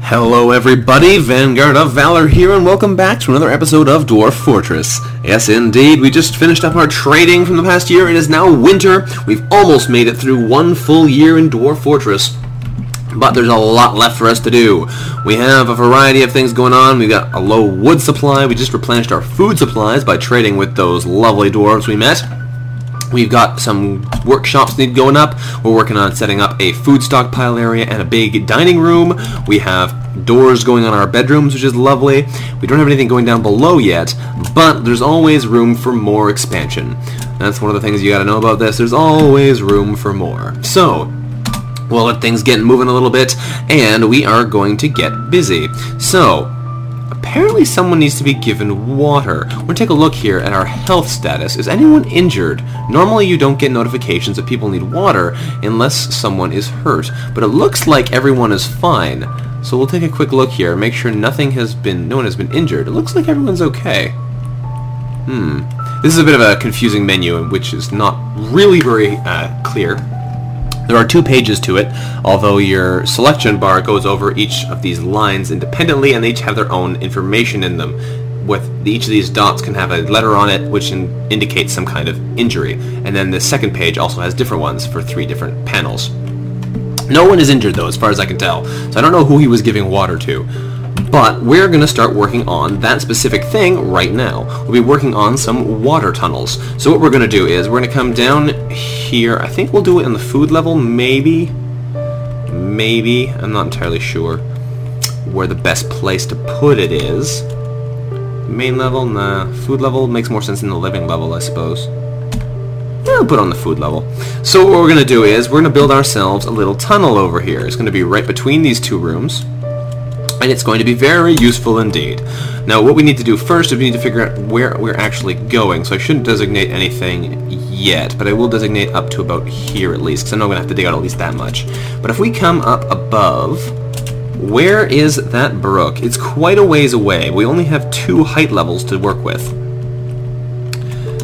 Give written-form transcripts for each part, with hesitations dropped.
Hello everybody, Vanguard of Valor here, and welcome back to another episode of Dwarf Fortress. Yes indeed, we just finished up our trading from the past year. It is now winter. We've almost made it through one full year in Dwarf Fortress, but there's a lot left for us to do. We have a variety of things going on. We've got a low wood supply. We just replenished our food supplies by trading with those lovely dwarves we met. We've got some workshops need going up. We're working on setting up a food stockpile area and a big dining room. We have doors going on our bedrooms, which is lovely. We don't have anything going down below yet, but there's always room for more expansion. That's one of the things you gotta know about this. There's always room for more. So, we'll let things get moving a little bit, and we are going to get busy. So, apparently someone needs to be given water. We're going to take a look here at our health status. Is anyone injured? Normally you don't get notifications that people need water unless someone is hurt. But it looks like everyone is fine. So we'll take a quick look here and make sure no one has been injured. It looks like everyone's okay. This is a bit of a confusing menu, which is not really very clear. There are two pages to it, although your selection bar goes over each of these lines independently, and they each have their own information in them. With each of these dots can have a letter on it, which indicates some kind of injury. And then the second page also has different ones for 3 different panels. No one is injured, though, as far as I can tell, so I don't know who he was giving water to. But we're going to start working on that specific thing right now. We'll be working on some water tunnels. So what we're going to do is we're going to come down here. I think we'll do it on the food level, maybe. I'm not entirely sure where the best place to put it is. Main level? Nah. Food level makes more sense than the living level, I suppose. Yeah, I'll put it on the food level. So what we're going to do is we're going to build ourselves a little tunnel over here. It's going to be right between these 2 rooms. And it's going to be very useful indeed. Now what we need to do first is we need to figure out where we're actually going. So I shouldn't designate anything yet, but I will designate up to about here at least, because I know I'm going to have to dig out at least that much. But if we come up above, where is that brook? It's quite a ways away. We only have 2 height levels to work with.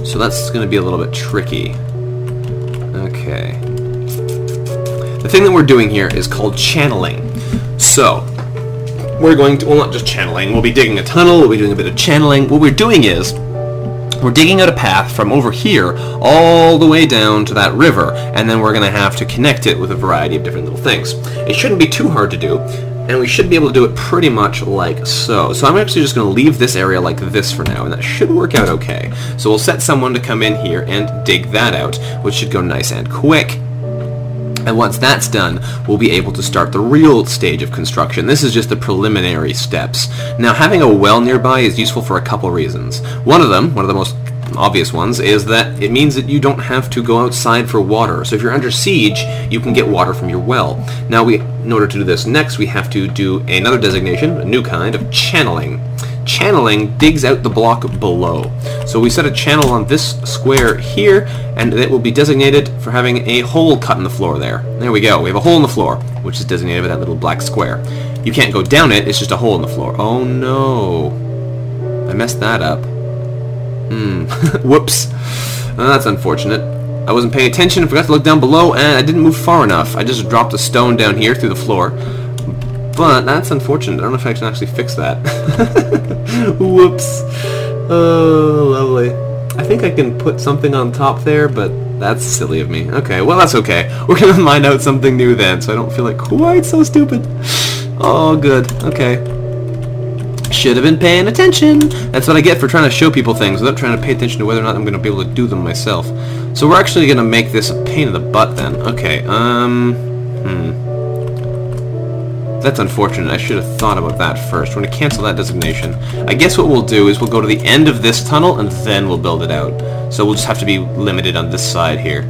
So that's going to be a little bit tricky. Okay. The thing that we're doing here is called channeling. So, we're going to, well, not just channeling, we'll be digging a tunnel, we'll be doing a bit of channeling. What we're doing is, we're digging out a path from over here all the way down to that river, and then we're going to have to connect it with a variety of different little things. It shouldn't be too hard to do, and we should be able to do it pretty much like so. So I'm actually just going to leave this area like this for now, and that should work out okay. So we'll set someone to come in here and dig that out, which should go nice and quick. And once that's done, we'll be able to start the real stage of construction. This is just the preliminary steps. Now, having a well nearby is useful for a couple reasons. One of the most obvious ones, is that it means that you don't have to go outside for water. So if you're under siege, you can get water from your well. Now, in order to do this next, we have to do another designation, a new kind of channeling. Channeling digs out the block below. So we set a channel on this square here, and it will be designated for having a hole cut in the floor there. There we go. We have a hole in the floor, which is designated with that little black square. You can't go down it, it's just a hole in the floor. Oh no. I messed that up. Whoops. That's unfortunate. I wasn't paying attention, I forgot to look down below, and I didn't move far enough. I just dropped a stone down here through the floor. But that's unfortunate. I don't know if I can actually fix that. Whoops. Oh, lovely. I think I can put something on top there, but that's silly of me. Okay, well, that's okay. We're going to mine out something new then, so I don't feel like quite so stupid. Oh, good. Okay. Should have been paying attention. That's what I get for trying to show people things without trying to pay attention to whether or not I'm going to be able to do them myself. So we're actually going to make this a pain in the butt then. Okay, That's unfortunate. I should have thought about that first. We're going to cancel that designation. I guess what we'll do is we'll go to the end of this tunnel and then we'll build it out. So we'll just have to be limited on this side here.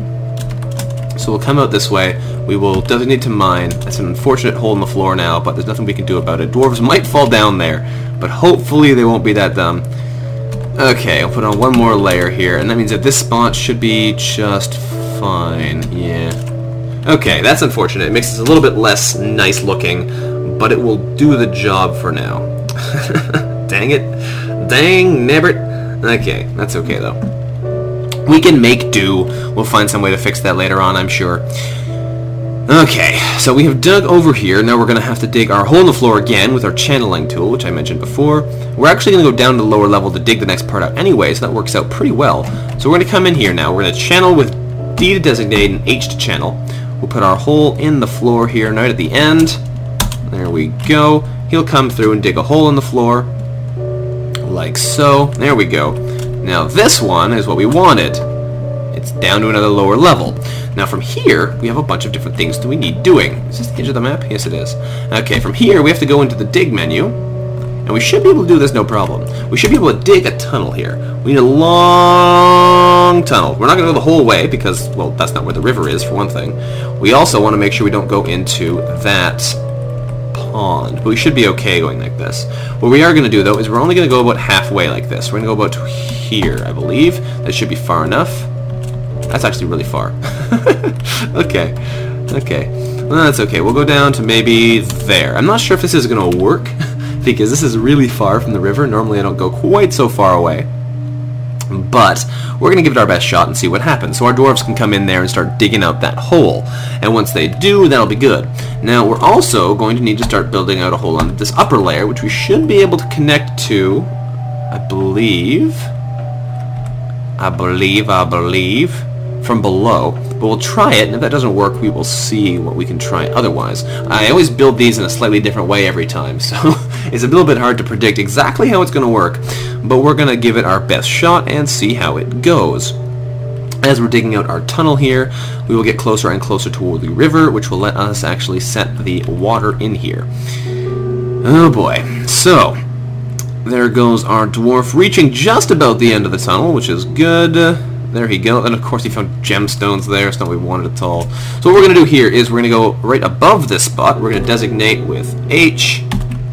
So we'll come out this way. We will designate to mine. That's an unfortunate hole in the floor now, but there's nothing we can do about it. Dwarves might fall down there, but hopefully they won't be that dumb. Okay, I'll put on one more layer here, and that means that this spot should be just fine. Yeah. Okay, that's unfortunate. It makes this a little bit less nice looking, but it will do the job for now. Dang it. Dang nabbit. Okay, that's okay though. We can make do. We'll find some way to fix that later on, I'm sure. Okay, so we have dug over here. Now we're going to have to dig our hole in the floor again with our channeling tool, which I mentioned before. We're actually going to go down to the lower level to dig the next part out anyway, so that works out pretty well. So we're going to come in here now. We're going to channel with D to designate and H to channel. We'll put our hole in the floor here right at the end. There we go. He'll come through and dig a hole in the floor, like so. There we go. Now this one is what we wanted. It's down to another lower level. Now from here, we have a bunch of different things that we need doing. Is this the edge of the map? Yes, it is. Okay, from here, we have to go into the dig menu, and we should be able to do this no problem. We should be able to dig a tunnel here. We need a long tunnel. We're not going to go the whole way because, well, that's not where the river is, for one thing. We also want to make sure we don't go into that pond, but we should be okay going like this. What we are going to do, though, is we're only going to go about halfway like this. We're going to go about here, I believe. That should be far enough. That's actually really far. Okay. Well, that's okay. We'll go down to maybe there. I'm not sure if this is going to work because this is really far from the river. Normally I don't go quite so far away. But we're going to give it our best shot and see what happens. So our dwarves can come in there and start digging out that hole. And once they do, that'll be good. Now we're also going to need to start building out a hole on this upper layer, which we should be able to connect to, I believe, from below, but we'll try it, and if that doesn't work, we will see what we can try otherwise. I always build these in a slightly different way every time, so it's a little bit hard to predict exactly how it's going to work, but we're going to give it our best shot and see how it goes. As we're digging out our tunnel here, we will get closer and closer toward the river, which will let us actually set the water in here. Oh boy. So, there goes our dwarf, reaching just about the end of the tunnel, which is good. There he goes, and of course he found gemstones there. It's not what we wanted at all. So what we're going to do here is we're going to go right above this spot. We're going to designate with H.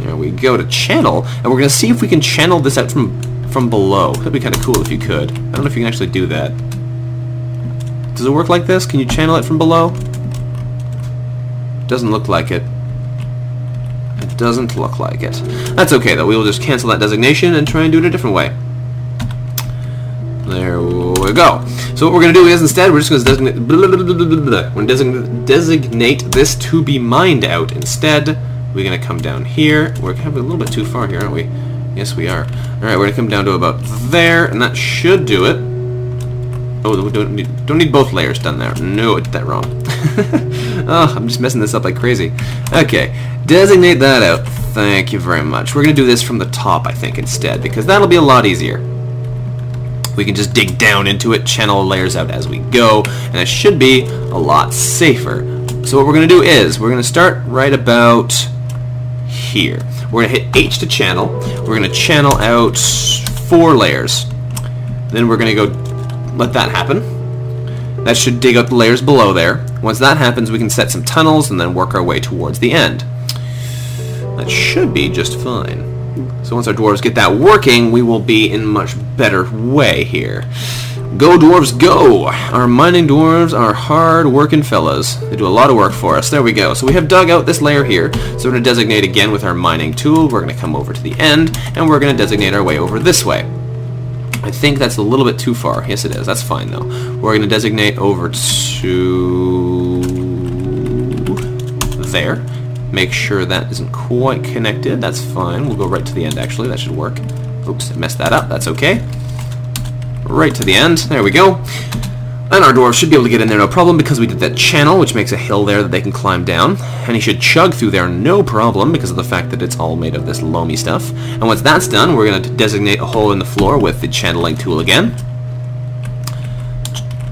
There we go, to channel, and we're going to see if we can channel this out from below. That'd be kind of cool if you could. I don't know if you can actually do that. Does it work like this? Can you channel it from below? Doesn't look like it. It doesn't look like it. That's okay though. We will just cancel that designation and try and do it a different way. There we go. So what we're going to do is instead we're just going to designate this to be mined out. Instead, we're going to come down here. We're kind of a little bit too far here, aren't we? Yes, we are. Alright, we're going to come down to about there, and that should do it. Oh, we don't need both layers done there. No, I did that wrong. Oh, I'm just messing this up like crazy. Okay, designate that out. Thank you very much. We're going to do this from the top, I think, instead, because that'll be a lot easier. We can just dig down into it, channel layers out as we go, and it should be a lot safer. So what we're going to do is, we're going to start right about here. We're going to hit H to channel. We're going to channel out 4 layers. Then we're going to go let that happen. That should dig up the layers below there. Once that happens, we can set some tunnels and then work our way towards the end. That should be just fine. So once our dwarves get that working, we will be in much better way here. Go dwarves go! Our mining dwarves are hard-working fellas. They do a lot of work for us. There we go. So we have dug out this layer here. So we're going to designate again with our mining tool. We're going to come over to the end, and we're going to designate our way over this way. I think that's a little bit too far. Yes, it is. That's fine, though. We're going to designate over to there. Make sure that isn't quite connected. That's fine. We'll go right to the end, actually. That should work. Oops, I messed that up. That's okay. Right to the end. There we go. And our dwarves should be able to get in there no problem because we did that channel, which makes a hill there that they can climb down. And he should chug through there no problem because of the fact that it's all made of this loamy stuff. And once that's done, we're going to designate a hole in the floor with the channeling tool again.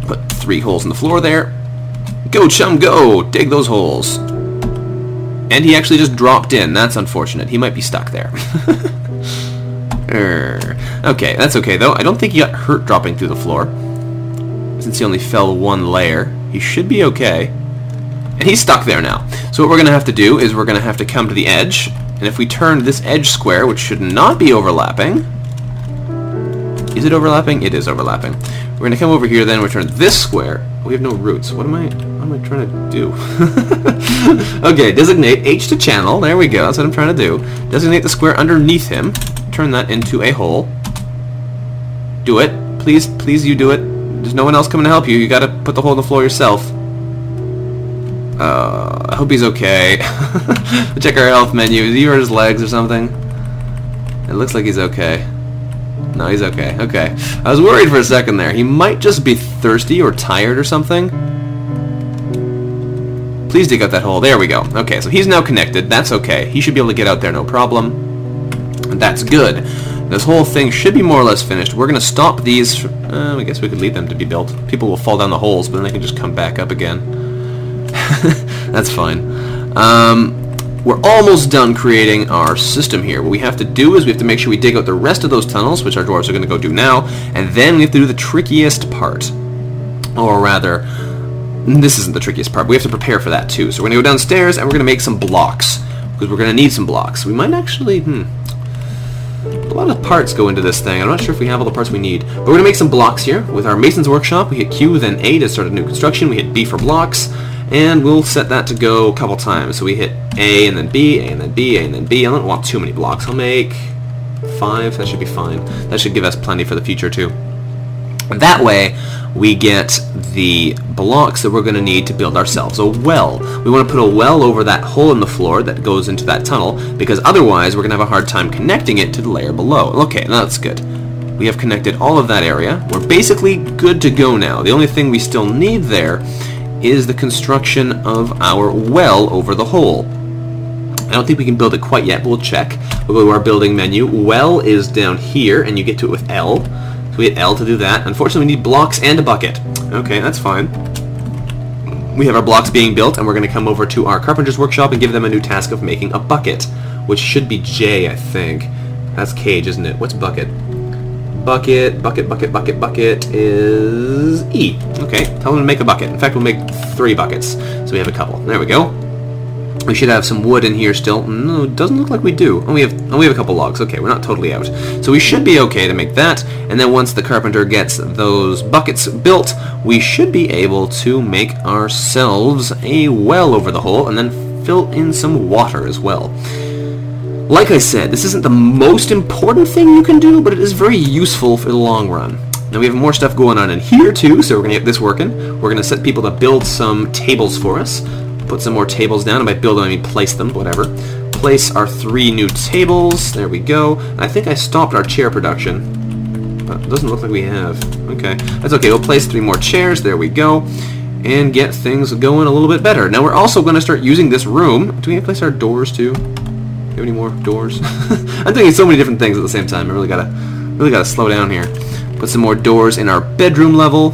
Put 3 holes in the floor there. Go, chum, go! Dig those holes. And he actually just dropped in. That's unfortunate. He might be stuck there. Okay, that's okay though. I don't think he got hurt dropping through the floor. Since he only fell 1 layer, he should be okay. And he's stuck there now. So what we're going to have to do is we're going to have to come to the edge. And if we turn this edge square, which should not be overlapping... Is it overlapping? It is overlapping. We're going to come over here then, we turn this square. We have no roots. What am I trying to do? Okay, designate H to channel. There we go. That's what I'm trying to do. Designate the square underneath him. Turn that into a hole. Do it. Please, please you do it. There's no one else coming to help you. You gotta put the hole in the floor yourself. I hope he's okay. Check our health menu. Is he hurt his legs or something? It looks like he's okay. No, he's okay. Okay. I was worried for a second there. He might just be thirsty or tired or something. Please dig out that hole. There we go. Okay, so he's now connected. That's okay. He should be able to get out there, no problem. That's good. This whole thing should be more or less finished. We're going to stop these. I guess we could leave them to be built. People will fall down the holes, but then they can just come back up again. That's fine. We're almost done creating our system here. What we have to do is we have to make sure we dig out the rest of those tunnels, which our dwarves are going to go do now, and then we have to do the trickiest part. Or rather, this isn't the trickiest part, but we have to prepare for that too. So we're going to go downstairs and we're going to make some blocks, because we're going to need some blocks. We might actually, a lot of parts go into this thing. I'm not sure if we have all the parts we need. But we're going to make some blocks here. With our Mason's Workshop, we hit Q, then A to start a new construction. We hit B for blocks. And we'll set that to go a couple times. So we hit A and then B, A and then B, A and then B. I don't want too many blocks. I'll make 5. That should be fine. That should give us plenty for the future too. That way, we get the blocks that we're going to need to build ourselves a well. We want to put a well over that hole in the floor that goes into that tunnel, because otherwise we're going to have a hard time connecting it to the layer below. Okay, now that's good. We have connected all of that area. We're basically good to go now. The only thing we still need there is the construction of our well over the hole. I don't think we can build it quite yet, but we'll check. We'll go to our building menu. Well is down here, and you get to it with L. So we hit L to do that. Unfortunately, we need blocks and a bucket. Okay, that's fine. We have our blocks being built, and we're going to come over to our carpenter's workshop and give them a new task of making a bucket, which should be J, I think. That's cage, isn't it? What's bucket? Bucket is E. Okay, tell them to make a bucket. In fact, we'll make 3 buckets, so we have a couple. There we go. We should have some wood in here still. No, it doesn't look like we do. Oh, we have a couple logs. Okay, we're not totally out. So we should be okay to make that, and then once the carpenter gets those buckets built, we should be able to make ourselves a well over the hole, and then fill in some water as well. Like I said, this isn't the most important thing you can do, but it is very useful for the long run. Now we have more stuff going on in here too, so we're going to get this working. We're going to set people to build some tables for us. Put some more tables down, and by build I mean place them, whatever. Place our 3 new tables, there we go. And I think I stopped our chair production, but it doesn't look like we have. Okay, that's okay, we'll place 3 more chairs, there we go. And get things going a little bit better. Now we're also going to start using this room. Do we have to place our doors too? Do you have any more doors? I'm thinking so many different things at the same time. I really gotta slow down here. Put some more doors in our bedroom level.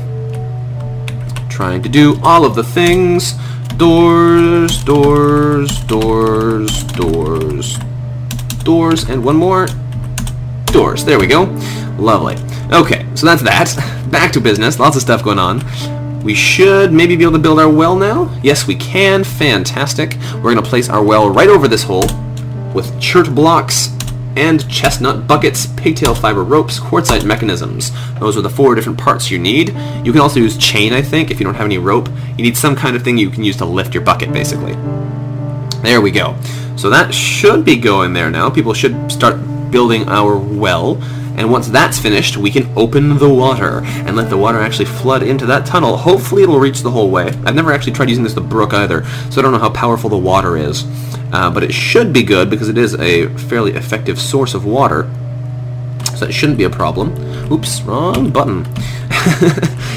Trying to do all of the things. Doors, doors, doors, doors, doors, and one more. Doors. There we go. Lovely. Okay, so that's that. Back to business. Lots of stuff going on. We should maybe be able to build our well now. Yes, we can. Fantastic. We're going to place our well right over this hole with chert blocks and chestnut buckets, pigtail fiber ropes, quartzite mechanisms. Those are the 4 different parts you need. You can also use chain, I think, if you don't have any rope. You need some kind of thing you can use to lift your bucket, basically. There we go. So that should be going there now. People should start building our well. And once that's finished, we can open the water and let the water actually flood into that tunnel. Hopefully it'll reach the whole way. I've never actually tried using this with the Brook either, so I don't know how powerful the water is. But it should be good because it is a fairly effective source of water. So it shouldn't be a problem. Oops, wrong button.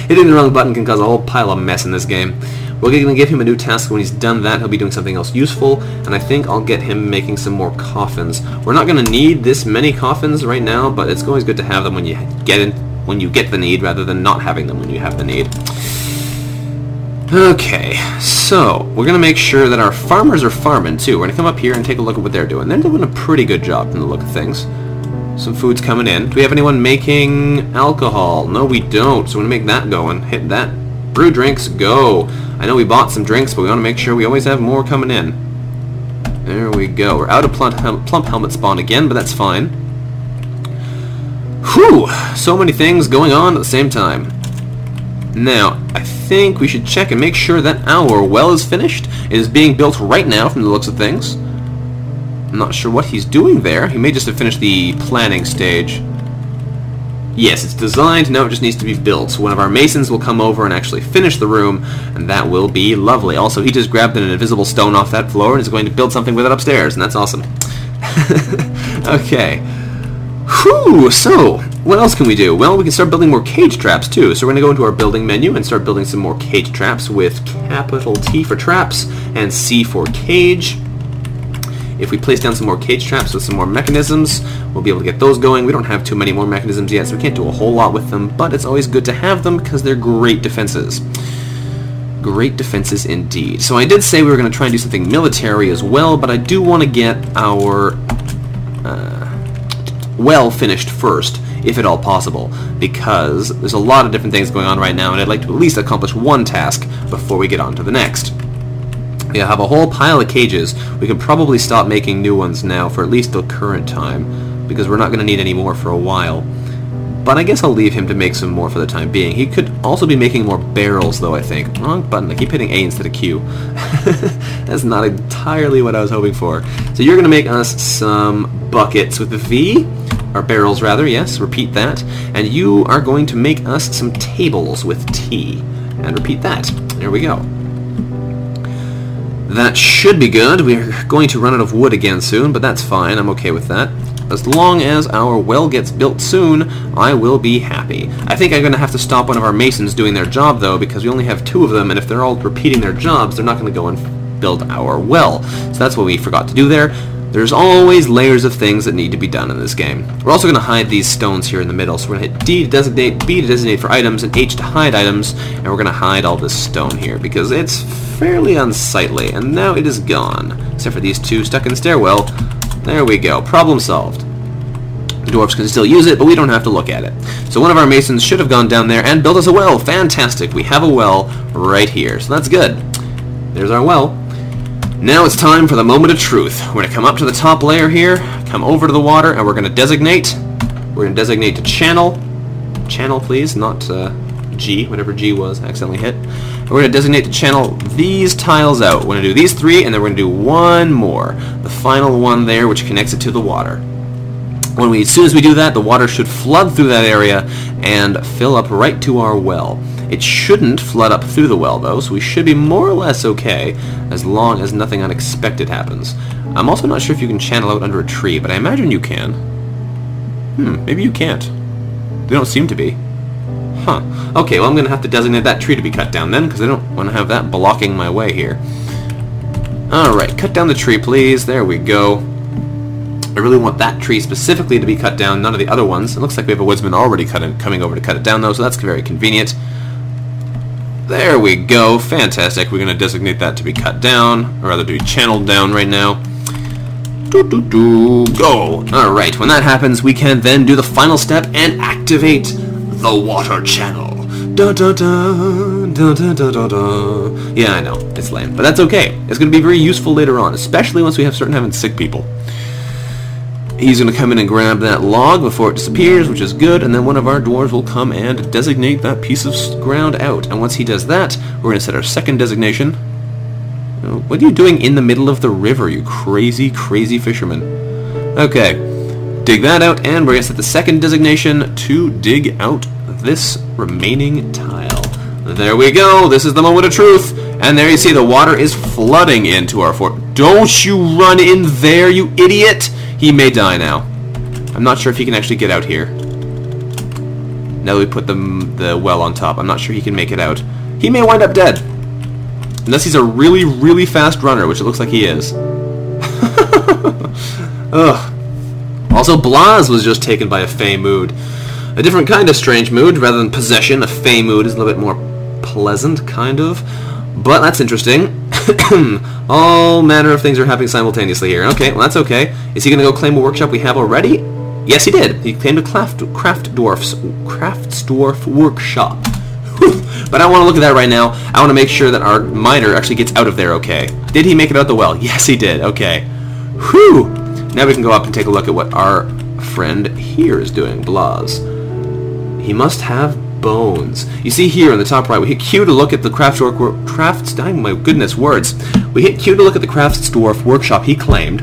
Hitting the wrong button can cause a whole pile of mess in this game. We're going to give him a new task. When he's done that, he'll be doing something else useful, and I think I'll get him making some more coffins. We're not going to need this many coffins right now, but it's always good to have them when you get the need, rather than not having them when you have the need. Okay, so we're going to make sure that our farmers are farming too. We're going to come up here and take a look at what they're doing. They're doing a pretty good job from the look of things. Some food's coming in. Do we have anyone making alcohol? No, we don't, so we're going to make that going. Hit that. Brew drinks, go. I know we bought some drinks, but we want to make sure we always have more coming in. There we go. We're out of plump helmet spawn again, but that's fine. Whew! So many things going on at the same time. Now, I think we should check and make sure that our well is finished. It is being built right now from the looks of things. I'm not sure what he's doing there. He may just have finished the planning stage. Yes, it's designed, now it just needs to be built. So one of our masons will come over and actually finish the room, and that will be lovely. Also, he just grabbed an invisible stone off that floor and is going to build something with it upstairs, and that's awesome. Okay. Whew, so, what else can we do? Well, we can start building more cage traps, too. So we're going to go into our building menu and start building some more cage traps with capital T for traps and C for cage. If we place down some more cage traps with some more mechanisms, we'll be able to get those going. We don't have too many more mechanisms yet, so we can't do a whole lot with them, but it's always good to have them because they're great defenses. Great defenses indeed. So I did say we were going to try and do something military as well, but I do want to get our well finished first, if at all possible, because there's a lot of different things going on right now, and I'd like to at least accomplish one task before we get on to the next. We have a whole pile of cages. We could probably stop making new ones now for at least the current time, because we're not going to need any more for a while. But I guess I'll leave him to make some more for the time being. He could also be making more barrels, though, I think. Wrong button. I keep hitting A instead of Q. That's not entirely what I was hoping for. So you're going to make us some buckets with a V. Or barrels, rather, yes. Repeat that. And you are going to make us some tables with T. And repeat that. There we go. That should be good. We're going to run out of wood again soon, but that's fine. I'm okay with that. As long as our well gets built soon, I will be happy. I think I'm going to have to stop one of our masons doing their job, though, because we only have 2 of them, and if they're all repeating their jobs, they're not going to go and build our well. So that's what we forgot to do there. There's always layers of things that need to be done in this game. We're also going to hide these stones here in the middle, so we're going to hit D to designate, B to designate for items, and H to hide items, and we're going to hide all this stone here, because it's fairly unsightly, and now it is gone. Except for these 2 stuck in the stairwell. There we go. Problem solved. The dwarves can still use it, but we don't have to look at it. So one of our masons should have gone down there and built us a well. Fantastic. We have a well right here, so that's good. There's our well. Now it's time for the moment of truth. We're going to come up to the top layer here, come over to the water, and we're going to designate. We're going to designate to channel. Channel, please, not G, whatever G was, accidentally hit. And we're going to designate to channel these tiles out. We're going to do these 3, and then we're going to do one more. The final one there, which connects it to the water. As soon as we do that, the water should flood through that area and fill up right to our well. It shouldn't flood up through the well, though, so we should be more or less okay as long as nothing unexpected happens. I'm also not sure if you can channel out under a tree, but I imagine you can. Maybe you can't. They don't seem to be. Huh. Okay, well I'm going to have to designate that tree to be cut down then, because I don't want to have that blocking my way here. Alright, cut down the tree, please. There we go. I really want that tree specifically to be cut down, none of the other ones. It looks like we have a woodsman already coming over to cut it down, though, so that's very convenient. There we go. Fantastic. We're going to designate that to be cut down, or rather to be channeled down right now. Go! Alright, when that happens, we can then do the final step and activate the water channel. Yeah, I know. It's lame, but that's okay. It's going to be very useful later on, especially once we start having sick people. He's going to come in and grab that log before it disappears, which is good, and then one of our dwarves will come and designate that piece of ground out. And once he does that, we're going to set our second designation. What are you doing in the middle of the river, you crazy, crazy fisherman? Okay, dig that out, and we're going to set the second designation to dig out this remaining tile. There we go, this is the moment of truth. And there you see the water is flooding into our fort. Don't you run in there, you idiot! He may die now. I'm not sure if he can actually get out here. Now that we put the well on top, I'm not sure he can make it out. He may wind up dead. Unless he's a really, really fast runner, which it looks like he is. Ugh. Also, Blaz was just taken by a fey mood. A different kind of strange mood, rather than possession. A fey mood is a little bit more pleasant, kind of. But that's interesting. All manner of things are happening simultaneously here. Okay, well that's okay. Is he going to go claim a workshop we have already? Yes, he did. He claimed a Crafts Dwarf workshop. But I want to look at that right now. I want to make sure that our miner actually gets out of there okay. Did he make it out the well? Yes, he did. Okay. Whew! Now we can go up and take a look at what our friend here is doing. Blaz. He must have bones. You see here in the top right, we hit Q to look at the my goodness, words. We hit Q to look at the Crafts Dwarf workshop he claimed,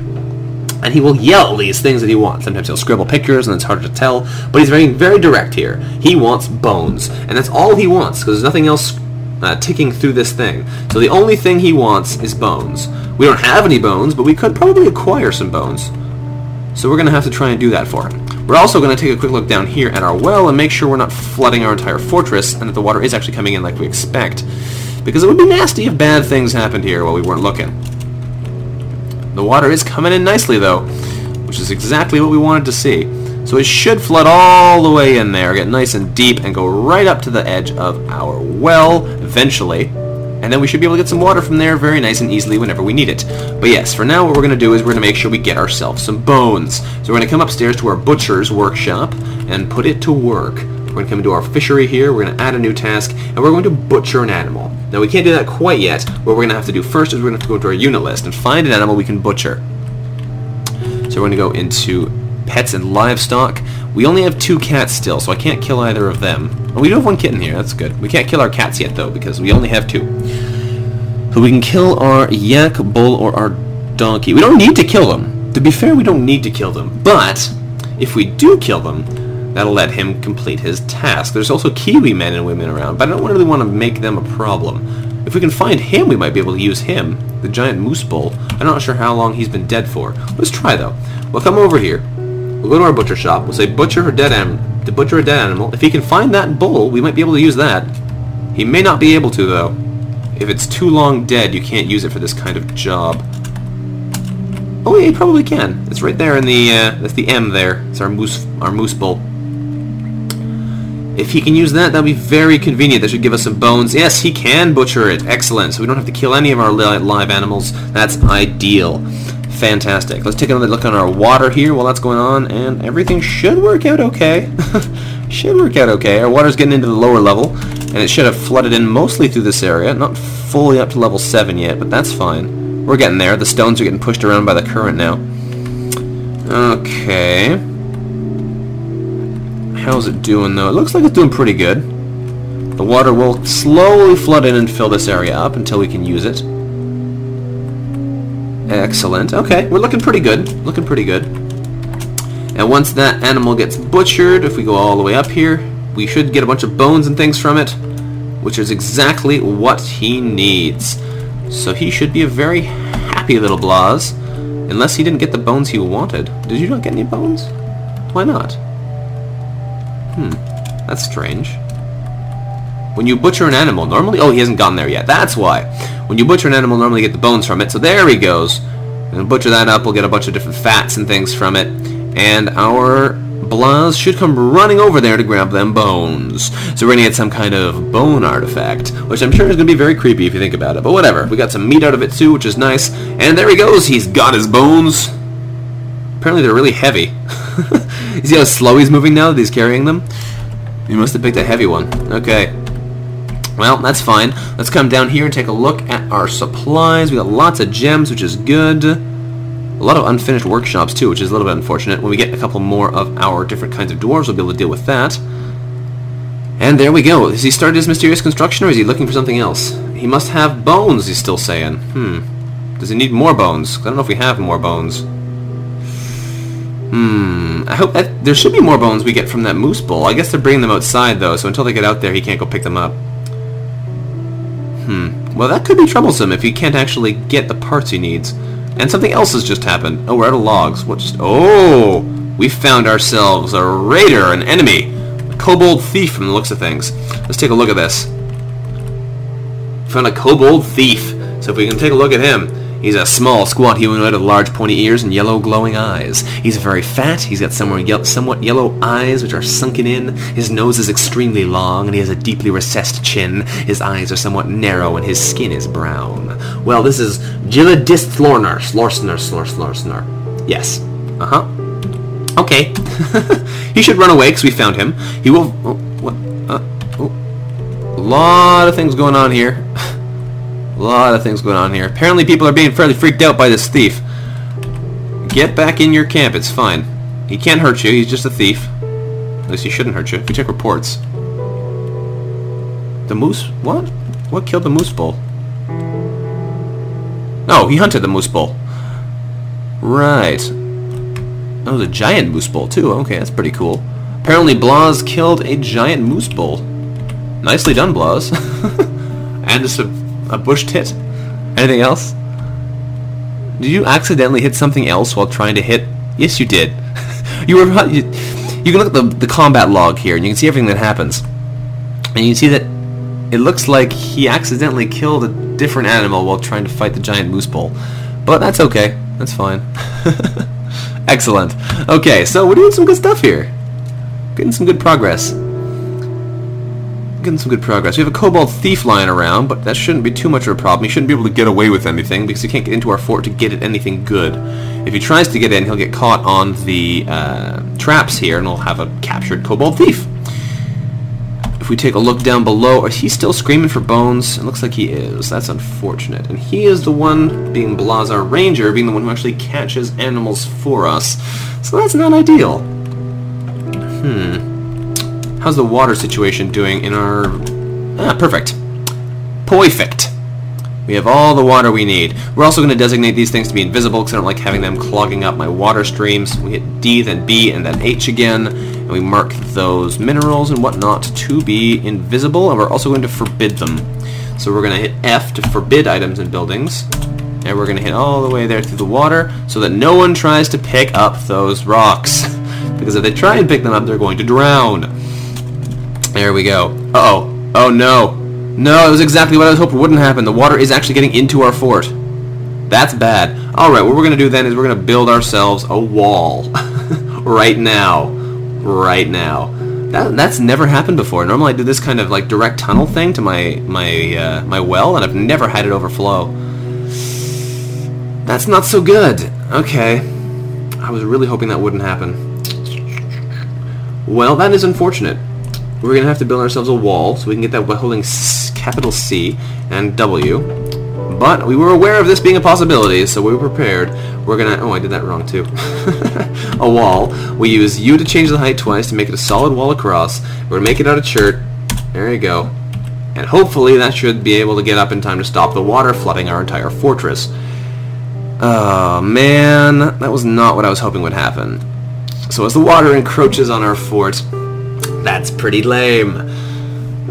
and he will yell these things that he wants. Sometimes he'll scribble pictures, and it's harder to tell, but he's very, very direct here. He wants bones, and that's all he wants, because there's nothing else ticking through this thing. So the only thing he wants is bones. We don't have any bones, but we could probably acquire some bones. So we're going to have to try and do that for him. We're also going to take a quick look down here at our well and make sure we're not flooding our entire fortress, and that the water is actually coming in like we expect. Because it would be nasty if bad things happened here while we weren't looking. The water is coming in nicely, though, which is exactly what we wanted to see. So it should flood all the way in there, get nice and deep, and go right up to the edge of our well, eventually. And then we should be able to get some water from there very nice and easily whenever we need it. But yes, for now what we're going to do is we're going to make sure we get ourselves some bones. So we're going to come upstairs to our butcher's workshop and put it to work. We're going to come into our fishery here, we're going to add a new task, and we're going to butcher an animal. Now we can't do that quite yet. What we're going to have to do first is we're going to have to go into our unit list and find an animal we can butcher. So we're going to go into pets and livestock. We only have 2 cats still, so I can't kill either of them. Oh, we do have 1 kitten here, that's good. We can't kill our cats yet, though, because we only have 2. So we can kill our yak, bull, or our donkey. We don't need to kill them. To be fair, we don't need to kill them. But if we do kill them, that'll let him complete his task. There's also Kiwi men and women around, but I don't really want to make them a problem. If we can find him, we might be able to use him. The giant moose bull. I'm not sure how long he's been dead for. Let's try, though. We'll come over here. We'll go to our butcher shop. We'll say butcher a dead animal. To butcher a dead animal. If he can find that bull, we might be able to use that. He may not be able to, though. If it's too long dead, you can't use it for this kind of job. Oh, yeah, he probably can. It's right there in the, that's the M there. It's our moose bull. If he can use that, that'll be very convenient. That should give us some bones. Yes, he can butcher it. Excellent. So we don't have to kill any of our live animals. That's ideal. Fantastic. Let's take another look on our water here while that's going on, and everything should work out okay. Should work out okay. Our water's getting into the lower level, and it should have flooded in mostly through this area. Not fully up to level 7 yet, but that's fine. We're getting there. The stones are getting pushed around by the current now. Okay. How's it doing, though? It looks like it's doing pretty good. The water will slowly flood in and fill this area up until we can use it. Excellent. Okay, we're looking pretty good. Looking pretty good. And once that animal gets butchered, if we go all the way up here, we should get a bunch of bones and things from it, which is exactly what he needs. So he should be a very happy little Blas, unless he didn't get the bones he wanted. Did you not get any bones? Why not? That's strange. When you butcher an animal, normally... Oh, he hasn't gotten there yet. That's why. When you butcher an animal, normally you get the bones from it. So there he goes. And butcher that up, we'll get a bunch of different fats and things from it. And our Blas should come running over there to grab them bones. So we're going to get some kind of bone artifact, which I'm sure is going to be very creepy if you think about it. But whatever. We got some meat out of it too, which is nice. And there he goes. He's got his bones. Apparently they're really heavy. You see how slow he's moving now that he's carrying them? He must have picked a heavy one. Okay. Well, that's fine. Let's come down here and take a look at our supplies. We got lots of gems, which is good. A lot of unfinished workshops, too, which is a little bit unfortunate. When we get a couple more of our different kinds of dwarves, we'll be able to deal with that. And there we go. Has he started his mysterious construction, or is he looking for something else? He must have bones, he's still saying. Does he need more bones? I don't know if we have more bones. I hope that... There should be more bones we get from that moose bull. I guess they're bringing them outside, though, so until they get out there, he can't go pick them up. Well, that could be troublesome if he can't actually get the parts he needs. And something else has just happened. Oh, we're out of logs. What just... Oh! We found ourselves a raider, an enemy. A kobold thief from the looks of things. Let's take a look at this. Found a kobold thief. So if we can take a look at him... He's a small, squat humanoid with large, pointy ears and yellow, glowing eyes. He's very fat. He's got somewhat yellow eyes, which are sunken in. His nose is extremely long, and he has a deeply recessed chin. His eyes are somewhat narrow, and his skin is brown. Well, this is Gilladistlorner. Slorsner. Yes. Okay. He should run away, because we found him. He will... Oh, what? A lot of things going on here. A lot of things going on here. Apparently people are being fairly freaked out by this thief. Get back in your camp, it's fine. He can't hurt you, he's just a thief. At least he shouldn't hurt you. If we check reports. The moose... What? What killed the moose bull? Oh, he hunted the moose bull. Right. Oh, the giant moose bull too. Okay, that's pretty cool. Apparently Blas killed a giant moose bull. Nicely done, Blas. And just a bush tit. Anything else? Did you accidentally hit something else while trying to hit? Yes, you did. You can look at the combat log here, and you can see everything that happens. And you can see that it looks like he accidentally killed a different animal while trying to fight the giant moose bull. But that's okay. That's fine. Excellent. Okay, so we're doing some good stuff here. Getting some good progress. We have a kobold thief lying around, but that shouldn't be too much of a problem. He shouldn't be able to get away with anything because he can't get into our fort to get at anything good. If he tries to get in, he'll get caught on the traps here, and we'll have a captured kobold thief. If we take a look down below, is he still screaming for bones? It looks like he is. That's unfortunate. And he is the one, being Blas, our ranger, being the one who actually catches animals for us. So that's not ideal. How's the water situation doing in our... perfect. Perfect. We have all the water we need. We're also going to designate these things to be invisible because I don't like having them clogging up my water streams. We hit D, then B, and then H again. And we mark those minerals and whatnot to be invisible. And we're also going to forbid them. So we're going to hit F to forbid items in buildings. And we're going to hit all the way there through the water so that no one tries to pick up those rocks. Because if they try and pick them up, they're going to drown. There we go. Uh-oh. Oh, no. No, it was exactly what I was hoping wouldn't happen. The water is actually getting into our fort. That's bad. Alright, what we're going to do then is we're going to build ourselves a wall. Right now. Right now. That's never happened before. Normally I do this kind of like direct tunnel thing to my well, and I've never had it overflow. That's not so good. Okay. I was really hoping that wouldn't happen. Well, that is unfortunate. We're going to have to build ourselves a wall so we can get that by holding capital C and W. But we were aware of this being a possibility, so we were prepared. We're going to... Oh, I did that wrong, too. A wall. We use U to change the height twice to make it a solid wall across. We're going to make it out of chert. There you go. And hopefully that should be able to get up in time to stop the water flooding our entire fortress. Oh, man. That was not what I was hoping would happen. So as the water encroaches on our fort... That's pretty lame.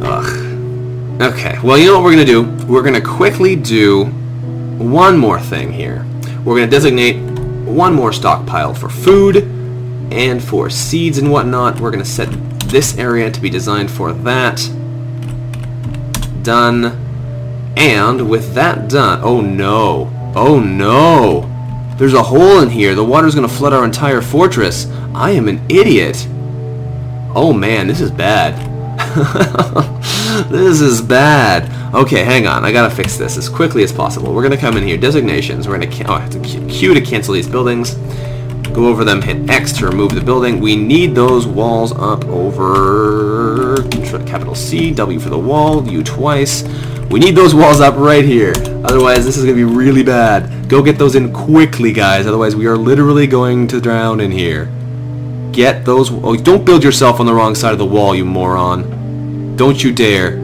Ugh. Okay, well, you know what we're going to do? We're going to quickly do one more thing here. We're going to designate one more stockpile for food and for seeds and whatnot. We're going to set this area to be designed for that. Done. And with that done... Oh, no. Oh, no. There's a hole in here. The water's going to flood our entire fortress. I am an idiot. Oh man, this is bad. This is bad. Okay, hang on. I gotta fix this as quickly as possible. We're gonna come in here. Designations. We're gonna... I have to Q to cancel these buildings. Go over them. Hit X to remove the building. We need those walls up over... Capital C. W for the wall. U twice. We need those walls up right here. Otherwise, this is gonna be really bad. Go get those in quickly, guys. Otherwise, we are literally going to drown in here. Get those... Oh, don't build yourself on the wrong side of the wall, you moron. Don't you dare.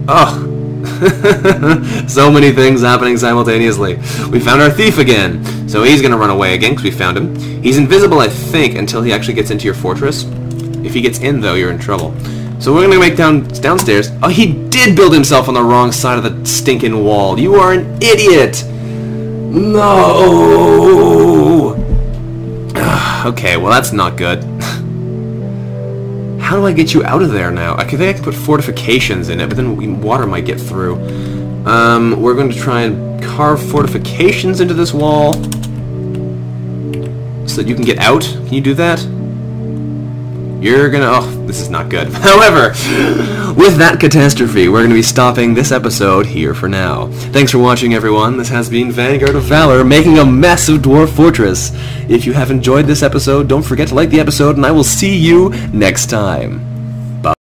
Ugh. So many things happening simultaneously. We found our thief again. So he's going to run away again because we found him. He's invisible, I think, until he actually gets into your fortress. If he gets in, though, you're in trouble. So we're going to make downstairs. Oh, he did build himself on the wrong side of the stinking wall. You are an idiot. No. Okay, well that's not good. How do I get you out of there now? I think I can put fortifications in it, but then water might get through. We're going to try and carve fortifications into this wall so that you can get out. Can you do that? You're gonna... Oh, this is not good. However, with that catastrophe, we're going to be stopping this episode here for now. Thanks for watching, everyone. This has been Vanguard of Valor, making a mess of Dwarf Fortress. If you have enjoyed this episode, don't forget to like the episode, and I will see you next time.